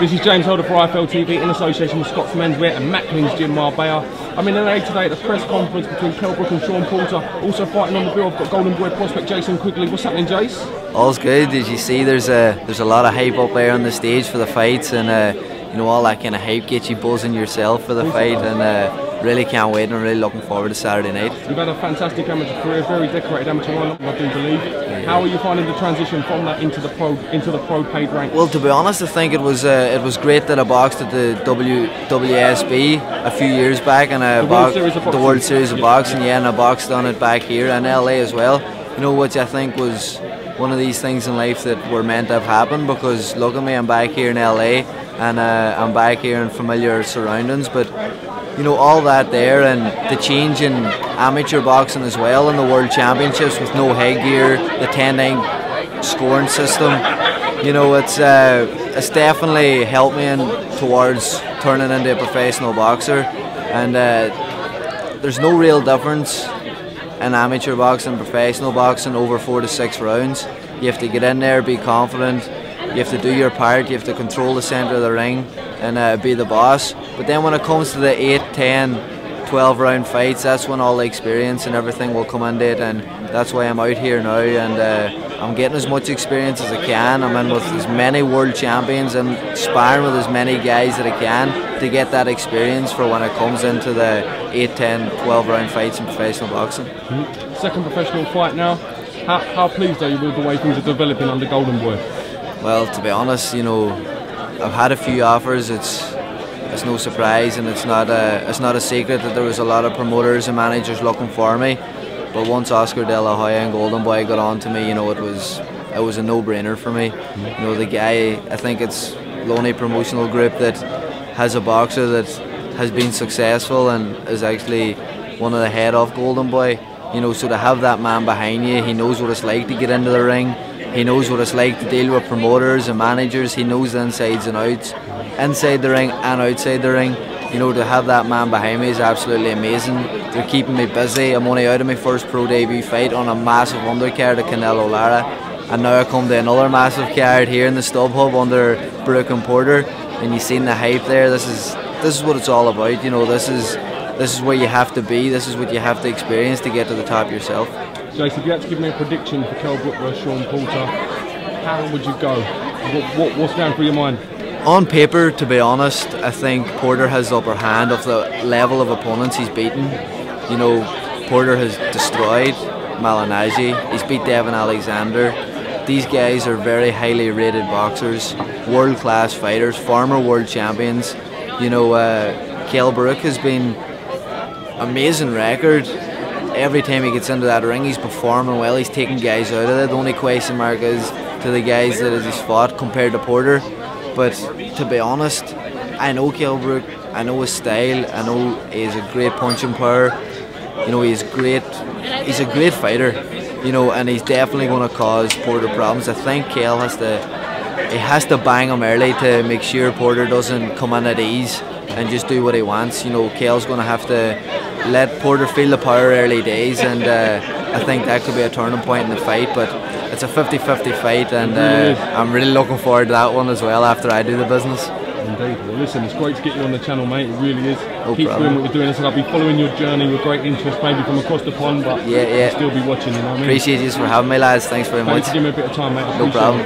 This is James Holder for IFL TV in association with Scott's Menswear and Macklin's Gym Marbella. I'm in LA today at the press conference between Kell Brook and Sean Porter. Also fighting on the bill, I've got Golden Boy prospect Jason Quigley. What's happening, Jace? All's good. As you see, there's a lot of hype up there on the stage for the fights, and you know, all that kind of hype gets you buzzing yourself for the fight, and really can't wait, and I'm really looking forward to Saturday night. You've had a fantastic amateur career, very decorated amateur lineup, I do believe. How are you finding the transition from that into the pro paid ranks? Well, to be honest, I think it was great that I boxed at the WSB a few years back, and I boxed the World Series of Boxing, yeah, and I boxed on it back here in LA as well. You know, which I think was one of these things in life that were meant to have happened, because look at me, I'm back here in LA, and I'm back here in familiar surroundings, but you know, all that there, and the change in amateur boxing as well in the World Championships with no headgear, the 10-9 scoring system, you know, it's definitely helped me towards turning into a professional boxer, and there's no real difference in amateur boxing and professional boxing over 4 to 6 rounds. You have to get in there, be confident, you have to do your part, you have to control the centre of the ring and be the boss. But then when it comes to the 8, 10, 12 round fights, that's when all the experience and everything will come into it, and that's why I'm out here now, and I'm getting as much experience as I can. I'm in with as many world champions and sparring with as many guys that I can to get that experience for when it comes into the 8, 10, 12 round fights in professional boxing. Second professional fight now. How pleased are you with the way things are developing under Golden Boy? Well, to be honest, you know, I've had a few offers. It's no surprise, and it's not a secret that there was a lot of promoters and managers looking for me. But once Oscar De La Hoya and Golden Boy got on to me, you know, it was a no-brainer for me. You know, the guy, I think it's the only promotional group that has a boxer that has been successful and is actually one of the head of Golden Boy. You know, so to have that man behind you, he knows what it's like to get into the ring. He knows what it's like to deal with promoters and managers. He knows the insides and outs, inside the ring and outside the ring. You know, to have that man behind me is absolutely amazing. They're keeping me busy. I'm only out of my first pro debut fight on a massive undercard at Canelo Lara, and now I come to another massive card here in the Stub Hub under Brook and Porter. And you've seen the hype there. This is what it's all about. You know, this is where you have to be. This is what you have to experience to get to the top yourself. Jason, if you had to give me a prediction for Kell Brook versus Sean Porter, how would you go? What's going through your mind? On paper, to be honest, I think Porter has the upper hand of the level of opponents he's beaten. You know, Porter has destroyed Malinaji, he's beat Devin Alexander. These guys are very highly rated boxers, world-class fighters, former world champions. You know, Kell Brook has been amazing record. Every time he gets into that ring, he's performing well, he's taking guys out of it. The only question mark is to the guys that he's fought compared to Porter. But to be honest, I know Kell Brook, I know his style, I know he's a great punching power. You know, he's a great fighter, you know, and he's definitely going to cause Porter problems. I think Kell has to bang him early to make sure Porter doesn't come in at ease and just do what he wants. You know, Kell's going to have to let Porter feel the power early days, and I think that could be a turning point in the fight. But it's a 50-50 fight, and I'm really looking forward to that one as well after I do the business. Indeed. Well, listen, it's great to get you on the channel, mate. It really is. No Keep problem. doing what you're doing. Listen, I'll be following your journey with great interest, maybe from across the pond, but yeah. I'll still be watching. You know what I mean? Appreciate you for having me, lads. Thanks very much. Thanks for giving me a bit of time, mate. No problem.